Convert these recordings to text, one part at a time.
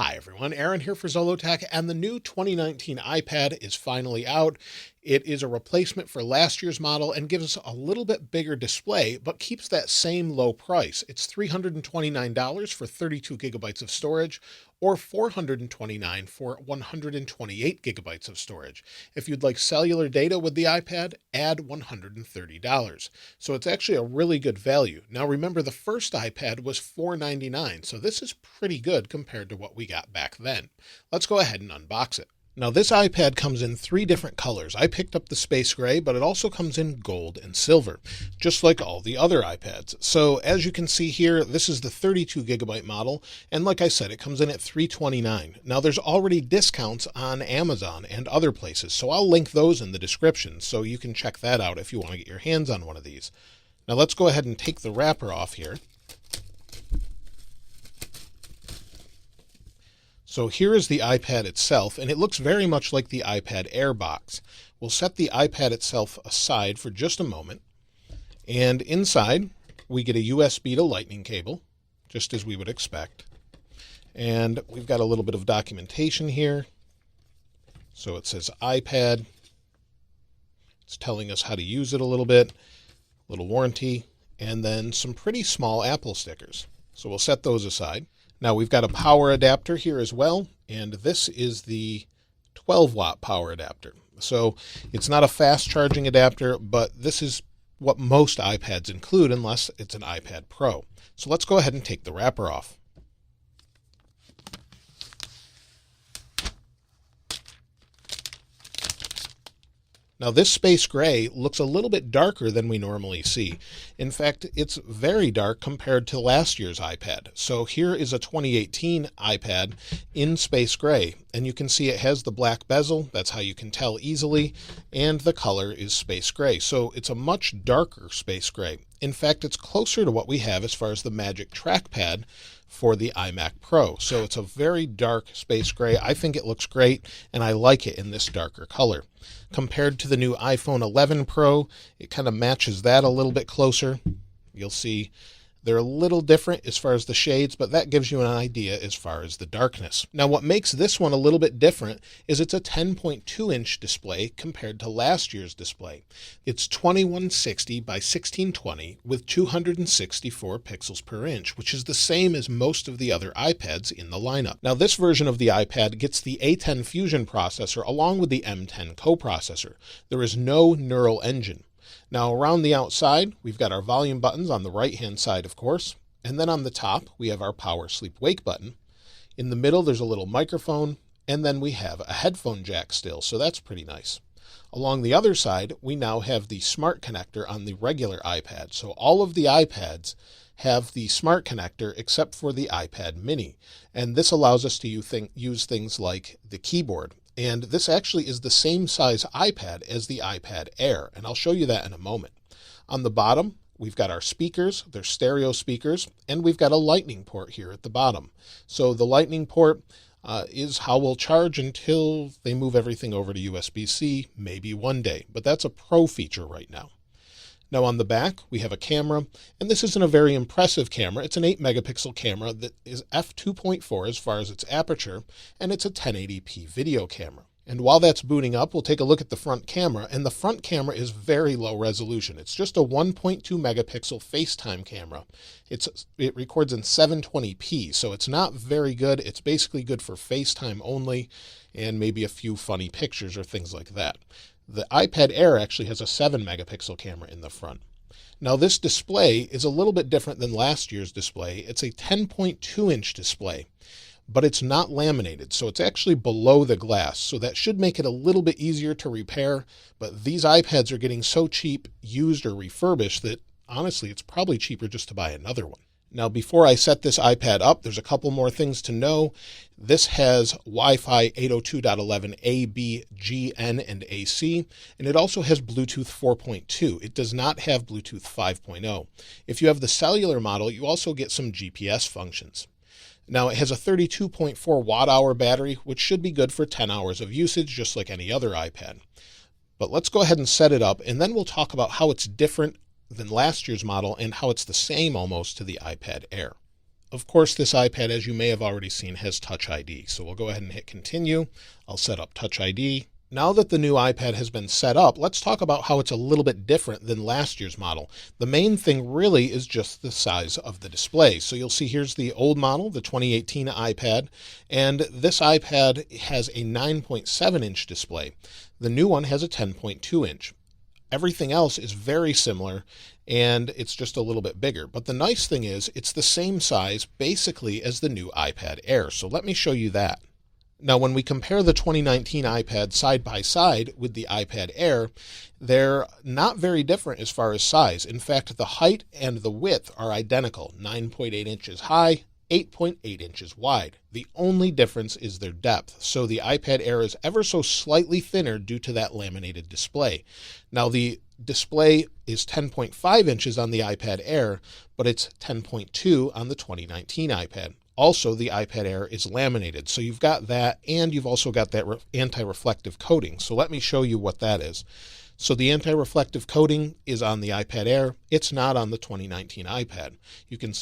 Hi everyone, Aaron here for Zollotech, and the new 2019 iPad is finally out. It is a replacement for last year's model and gives us a little bit bigger display, but keeps that same low price. It's $329 for 32 gigabytes of storage, or $429 for 128 gigabytes of storage. If you'd like cellular data with the iPad, add $130. So it's actually a really good value. Now remember, the first iPad was $499, so this is pretty good compared to what we got back then. Let's go ahead and unbox it. Now this iPad comes in 3 different colors. I picked up the space gray, but it also comes in gold and silver, just like all the other iPads. So as you can see here, this is the 32 gigabyte model, and like I said, it comes in at $329. Now there's already discounts on Amazon and other places, so I'll link those in the description so you can check that out if you want to get your hands on one of these. Now let's go ahead and take the wrapper off here. So here is the iPad itself, and it looks very much like the iPad Air box. We'll set the iPad itself aside for just a moment. And inside, we get a USB to Lightning cable, just as we would expect. And we've got a little bit of documentation here. So it says iPad. It's telling us how to use it a little bit, a little warranty, and then some pretty small Apple stickers. So we'll set those aside. Now we've got a power adapter here as well, and this is the 12-watt power adapter. So it's not a fast charging adapter, but this is what most iPads include unless it's an iPad Pro. So let's go ahead and take the wrapper off. Now this space gray looks a little bit darker than we normally see. In fact, it's very dark compared to last year's iPad. So here is a 2018 iPad in space gray, and you can see it has the black bezel. That's how you can tell easily, and the color is space gray. So it's a much darker space gray. In fact, it's closer to what we have as far as the Magic Trackpad for the iMac Pro. So it's a very dark space gray. I think it looks great, and I like it in this darker color. Compared to the new iPhone 11 Pro, it kind of matches that a little bit closer. You'll see they're a little different as far as the shades, but that gives you an idea as far as the darkness. Now what makes this one a little bit different is it's a 10.2-inch display compared to last year's display. It's 2160 by 1620 with 264 pixels per inch, which is the same as most of the other iPads in the lineup. Now this version of the iPad gets the A10 Fusion processor along with the M10 coprocessor. There is no neural engine. Now around the outside, we've got our volume buttons on the right-hand side, of course, and then on the top, we have our power sleep wake button. In the middle, there's a little microphone, and then we have a headphone jack still, so that's pretty nice. Along the other side, we now have the smart connector on the regular iPad. So all of the iPads have the smart connector except for the iPad mini, and this allows us to use things like the keyboard. And this actually is the same size iPad as the iPad Air, and I'll show you that in a moment. On the bottom, we've got our speakers. They're stereo speakers, and we've got a Lightning port here at the bottom. So the Lightning port is how we'll charge until they move everything over to USB-C, maybe one day, but that's a pro feature right now. Now on the back, we have a camera, and this isn't a very impressive camera. It's an 8-megapixel camera that is f2.4 as far as its aperture, and it's a 1080p video camera. And while that's booting up, we'll take a look at the front camera, and the front camera is very low resolution. It's just a 1.2 megapixel FaceTime camera. It records in 720p, so it's not very good. It's basically good for FaceTime only, and maybe a few funny pictures or things like that. The iPad Air actually has a 7-megapixel camera in the front. Now this display is a little bit different than last year's display. It's a 10.2-inch display, but it's not laminated, so it's actually below the glass. So that should make it a little bit easier to repair, but these iPads are getting so cheap, used or refurbished, that honestly it's probably cheaper just to buy another one. Now, before I set this iPad up, there's a couple more things to know. This has Wi-Fi 802.11a, b, g, n, and AC, and it also has Bluetooth 4.2. It does not have Bluetooth 5.0. If you have the cellular model, you also get some GPS functions. Now, it has a 32.4 watt-hour battery, which should be good for 10 hours of usage, just like any other iPad. But let's go ahead and set it up, and then we'll talk about how it's different than last year's model and how it's the same almost to the iPad Air. Of course, this iPad, as you may have already seen, has Touch ID. So we'll go ahead and hit continue. I'll set up Touch ID. Now that the new iPad has been set up, let's talk about how it's a little bit different than last year's model. The main thing really is just the size of the display. So you'll see here's the old model, the 2018 iPad, and this iPad has a 9.7-inch display. The new one has a 10.2-inch. Everything else is very similar, and it's just a little bit bigger. But the nice thing is it's the same size basically as the new iPad Air. So let me show you that. Now, when we compare the 2019 iPad side by side with the iPad Air, they're not very different as far as size. In fact, the height and the width are identical, 9.8 inches high, 8.8 inches wide. The only difference is their depth. So the iPad Air is ever so slightly thinner due to that laminated display. Now, the display is 10.5 inches on the iPad Air, but it's 10.2 on the 2019 iPad. Also, the iPad Air is laminated, so you've got that, and you've also got that anti-reflective coating. So let me show you what that is. So the anti-reflective coating is on the iPad Air. It's not on the 2019 iPad. We can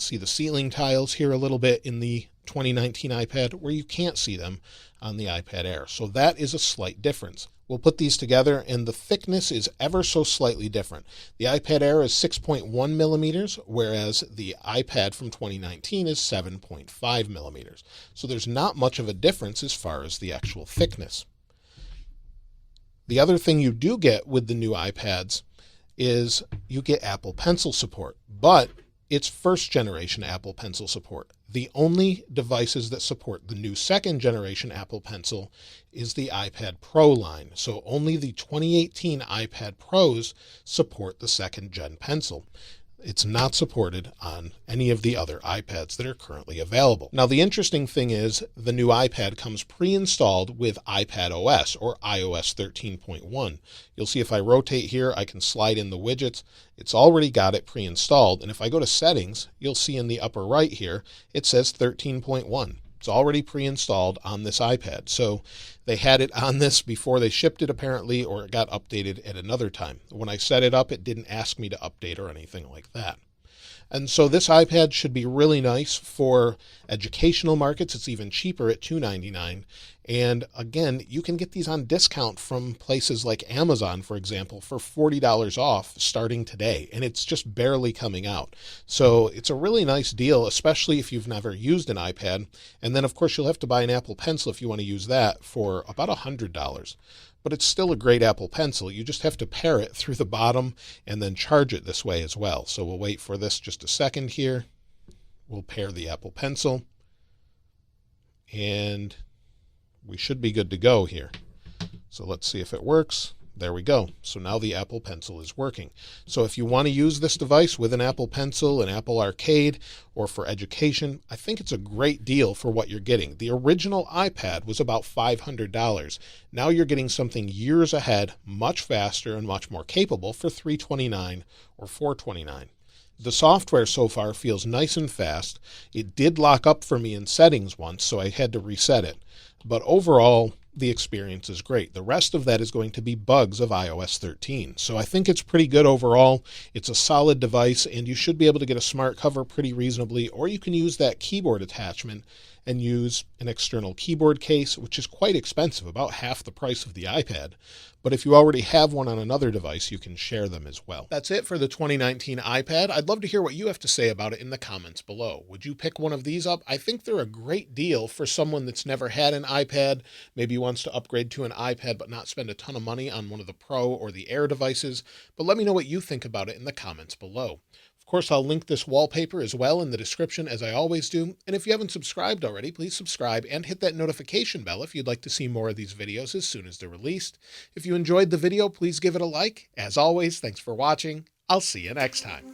see the ceiling tiles here a little bit in the 2019 iPad, where you can't see them on the iPad Air. So that is a slight difference. We'll put these together, and the thickness is ever so slightly different. The iPad Air is 6.1 millimeters, whereas the iPad from 2019 is 7.5 millimeters. So there's not much of a difference as far as the actual thickness. The other thing you do get with the new iPads is you get Apple Pencil support, but it's first generation Apple Pencil support. The only devices that support the new second generation Apple Pencil is the iPad Pro line. So only the 2018 iPad Pros support the second gen Pencil. It's not supported on any of the other iPads that are currently available. Now, the interesting thing is the new iPad comes pre-installed with iPad OS or iOS 13.1. You'll see if I rotate here, I can slide in the widgets. It's already got it pre-installed. And if I go to settings, you'll see in the upper right here, it says 13.1. It's already pre-installed on this iPad. So they had it on this before they shipped it apparently, or it got updated at another time. When I set it up, it didn't ask me to update or anything like that. And so this iPad should be really nice for educational markets. It's even cheaper at $299. And again, you can get these on discount from places like Amazon, for example, for $40 off starting today. And it's just barely coming out. So it's a really nice deal, especially if you've never used an iPad. And then, of course, you'll have to buy an Apple Pencil if you want to use that for about $100. But it's still a great Apple Pencil. You just have to pair it through the bottom and then charge it this way as well. So we'll wait for this just a second here. We'll pair the Apple Pencil, and we should be good to go here. So let's see if it works. There we go. So now the Apple Pencil is working. So if you want to use this device with an Apple Pencil, an Apple Arcade, or for education, I think it's a great deal for what you're getting. The original iPad was about $500. Now you're getting something years ahead, much faster and much more capable for $329 or $429. The software so far feels nice and fast. It did lock up for me in settings once, so I had to reset it. But overall, the experience is great. The rest of that is going to be bugs of iOS 13. So I think it's pretty good overall. It's a solid device, and you should be able to get a smart cover pretty reasonably, or you can use that keyboard attachment and use an external keyboard case, which is quite expensive, about half the price of the iPad. But if you already have one on another device, you can share them as well. That's it for the 2019 iPad. I'd love to hear what you have to say about it in the comments below. Would you pick one of these up? I think they're a great deal for someone that's never had an iPad, maybe wants to upgrade to an iPad but not spend a ton of money on one of the Pro or the Air devices. But let me know what you think about it in the comments below. Of course, I'll link this wallpaper as well in the description, as I always do. And if you haven't subscribed already, please subscribe and hit that notification bell if you'd like to see more of these videos as soon as they're released. If you enjoyed the video, please give it a like. As always, thanks for watching. I'll see you next time.